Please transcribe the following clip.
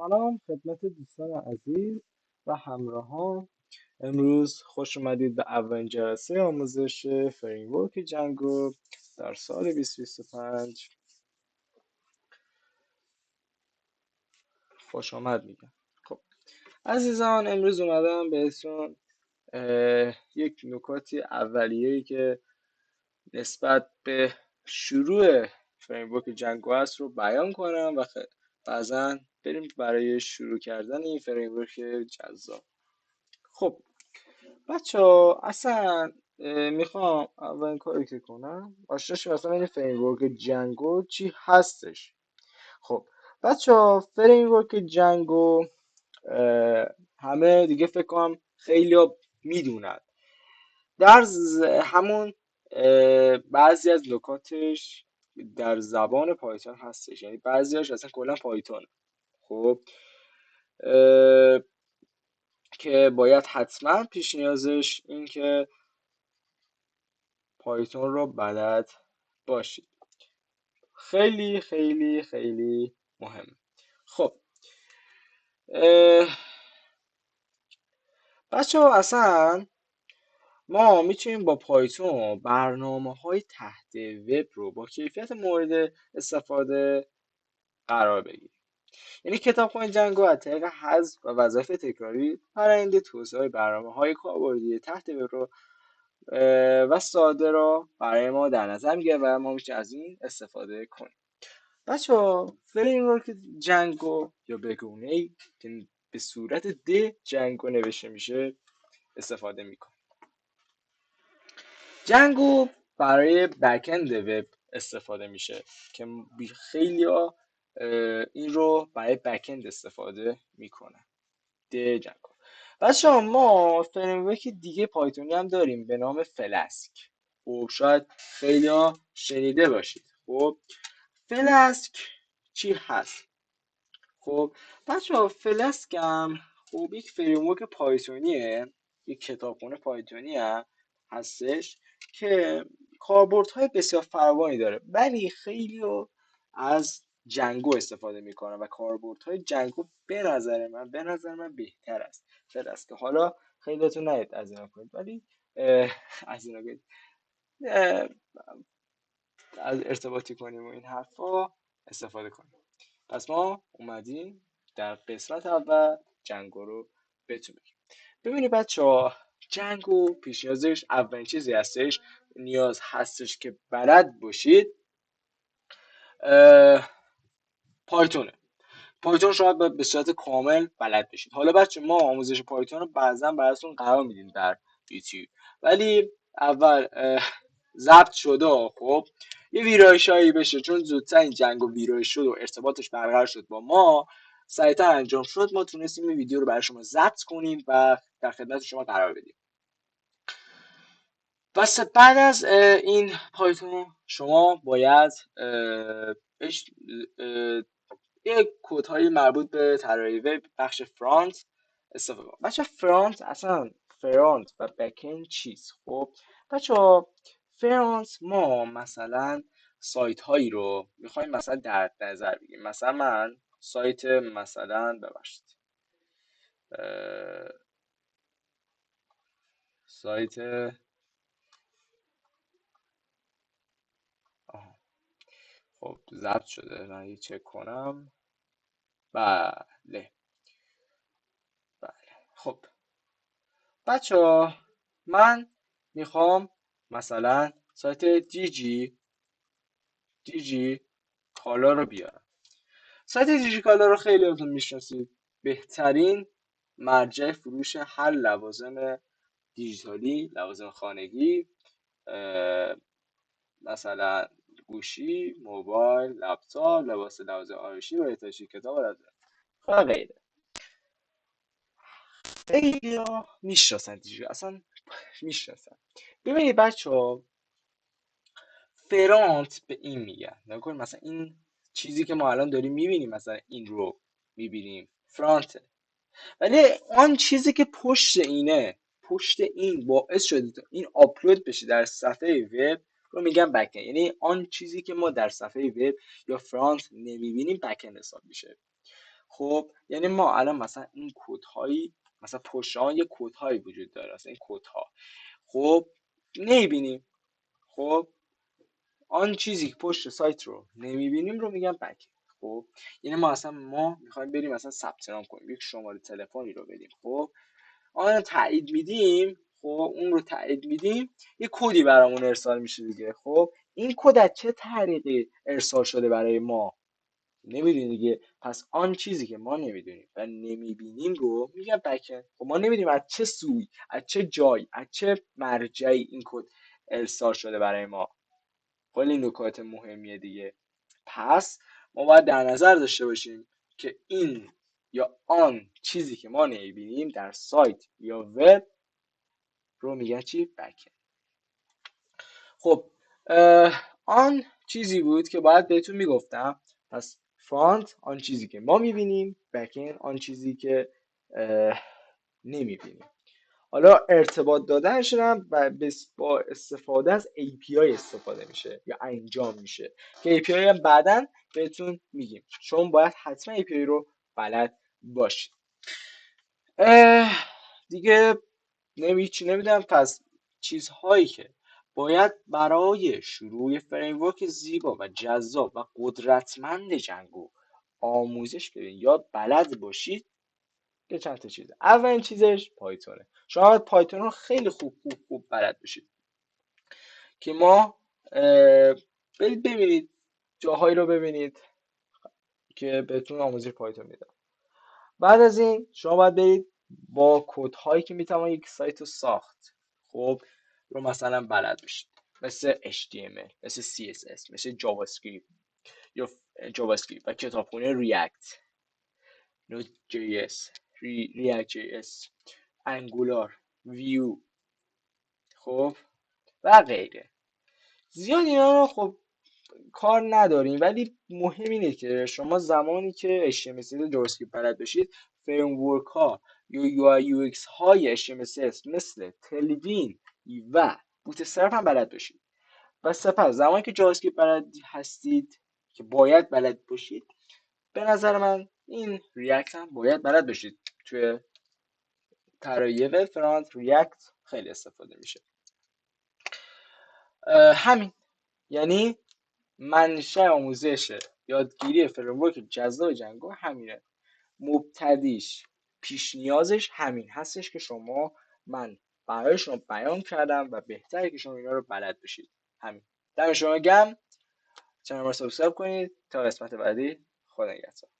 سلام خدمت دوستان عزیز و همراهان. امروز خوش اومدید به اولین جلسه آموزش فریمورک جنگو در سال 2025. خوش آمد میگم. خب عزیزان، امروز اومدم بهتون یک نکاتی اولیه‌ای که نسبت به شروع فریمورک جنگو است رو بیان کنم و بعضا بریم برای شروع کردن این فریمورک جذاب. خب بچه ها، اصلا میخوام اولین کاری که کنم آشنا شیم اصلا این فریمورک جنگو چی هستش. خب بچه ها، فریمورک جنگو همه دیگه فکر کنم خیلی میدونن. در همون بعضی از نکاتش در زبان پایتون هستش، یعنی بعضیاش اصلا کلا پایتون. خب که باید حتما پیش نیازش این که پایتون رو بلد باشید. خیلی خیلی خیلی مهم. خب بچه ها، اصلا ما میتونیم با پایتون برنامه‌های تحت وب رو با کیفیت مورد استفاده قرار بدیم. یعنی کتابخانه جنگو از طریق حذف و وظایف تکراری برآیند توسعه برنامه‌های کاربردی تحت وب رو و ساده را برای ما در نظر میگیره و ما میتونیم از این استفاده کنیم. بچه ها، فریمورک جنگو یا بگونه‌ای که به صورت جنگو نوشته میشه استفاده میکنه. جنگو برای بک‌اند وب استفاده میشه که خیلی ها این رو برای بک‌اند استفاده میکنن. جنگو. بچه ها، ما فریمورک دیگه پایتونی هم داریم به نام فلاسک. خب شاید خیلی ها شنیده باشید. خب فلاسک چی هست؟ خب بچه ها، فلاسک هم خب یک فریمورک پایتونیه، یک کتابخونه پایتونی هم هستش که کاربردهای بسیار فراوانی داره، ولی خیلی از جنگو استفاده میکنن و کاربردهای جنگو به نظر من بهتر است فلاسک. که حالا خیلیاتون نهید از اینا کنید، ولی از اینا کنید از ارتباطی کنیم و این حرفا استفاده کنیم. پس ما اومدیم در قسمت اول جنگو رو بهتون بگیم. ببینید بچه ها، جنگو پیش نیازش اولین چیزی هستش نیاز هستش که بلد باشید پایتونه. پایتون شما باید به صورت کامل بلد بشید. حالا بچه ما آموزش پایتون رو بعضا براتون قرار میدیم در یوتیوب، ولی اول ضبط شده خب یه ویرایشایی بشه، چون زودتر این جنگو ویرایش شد و ارتباطش برقرار شد با ما، سریعتر انجام شد، ما تونستیم این ویدیو رو برای شما ضبط کنیم و در خدمت شما قرار بدیم. پس بعد از این پایتون شما باید یک کدهای مربوط به طراحی وب بخش فرانت استفاده کنید. بچه فرانت اصلا فرانت و بک‌اند چیست؟ خب بچه فرانت ما مثلا سایت هایی رو میخوایم مثلا در نظر بگیریم. مثلا من سایت مثلا ببخشید سایت خب ضبط شده، من یه چک کنم. بله خب بچه ها، من میخوام مثلا سایت جی کالا رو بیارم. سایت جی کالا رو خیلی هاتون میشناسید، بهترین مرجع فروش هر لوازم دیجیتالی، لوازم خانگی، مثلا گوشی، موبایل، لپتاپ، لوازم آرایشی و احتیاجی کتاب و غیره. خیلی ها میشناسن دیجی، اصلا میشناسن. ببینید بچه ها، فرانت به این میگن. نگاه مثلا این چیزی که ما الان داریم میبینیم، مثلا این رو میبینیم فرانته، ولی آن چیزی که پشت اینه، پشت این باعث شده تا این آپلود بشه در صفحه وب رو میگن بک‌اند. یعنی آن چیزی که ما در صفحه وب یا فرانت نمیبینیم بک‌اند حساب میشه. خب یعنی ما الان مثلا این کدهایی، مثلا پشت آن یه کدهایی وجود داره، مثلا این کدها خب نمیبینیم. خب آن چیزی که پشت سایت رو نمیبینیم رو میگم بک. خب یعنی ما میخوایم بریم مثلا ثبت نام کنیم، یک شماره تلفنی رو بدیم. خب آن رو تایید میدیم. خب اون رو تایید میدیم، یه کدی برامون ارسال میشه دیگه. خب این کد از چه طریقی ارسال شده برای ما نمیدونیم دیگه. پس آن چیزی که ما نمیدونیم و نمیبینیم رو میگم بکن. خب ما نمیدونیم از چه سوی، از چه جای، از چه مرجعی این کد ارسال شده برای ما. خیلی نکات مهمیه دیگه. پس ما باید در نظر داشته باشیم که این یا آن چیزی که ما نمیبینیم در سایت یا وب رو میگن چی؟ بک‌اند. خب آن چیزی بود که باید بهتون میگفتم. پس فرانت آن چیزی که ما میبینیم، بک‌اند آن چیزی که نمیبینیم. حالا ارتباط دادنش هم با استفاده از API استفاده میشه یا انجام میشه که API هم بعدا بهتون میگیم، چون باید حتما API رو بلد باشید. دیگه چی نمیدونم. پس چیزهایی که باید برای شروع فریمورک زیبا و جذاب و قدرتمند جنگو آموزش بدین یا بلد باشید که چند تا چیزه. اولین چیزش پایتونه. شما باید پایتون رو خیلی خوب بلد باشید که ما برید ببینید، جاهایی رو ببینید که بهتون آموزش پایتون میدن. بعد از این شما باید برید با کد هایی که میتوان یک سایت رو ساخت خب رو مثلا بلد باشید، مثل HTML، مثل CSS، مثل جاوا اسکریپت یا جاوا اسکریپت و کتابخونه ریاکت، نود جی اس، ریاکت جی اس، انگولار، ویو، خب و غیره. زیاد اینا رو خب کار نداریم، ولی مهم اینه که شما زمانی که HTML جاوا اسکریپت بلد باشید، فریمورک ها یا UI UX های HTML مثل تلوین و بوتسترپ هم بلد باشید. و سپس زمانی که جاوا اسکریپت بلد هستید که باید بلد باشید، به نظر من این ریاکت هم باید بلد باشید. توی طراحی وب فرانت ریاکت خیلی استفاده میشه. همین، یعنی منشأ آموزش یادگیری فریمورک جذاب جنگو همینه. مبتدیش پیش نیازش همین هستش که من برای شما بیان کردم و بهتره که شما اینا رو بلد بشید. همین. دم شما گرم. چنل ما رو سابسکرایب کنید تا قسمت بعدی. خدا نگهدار.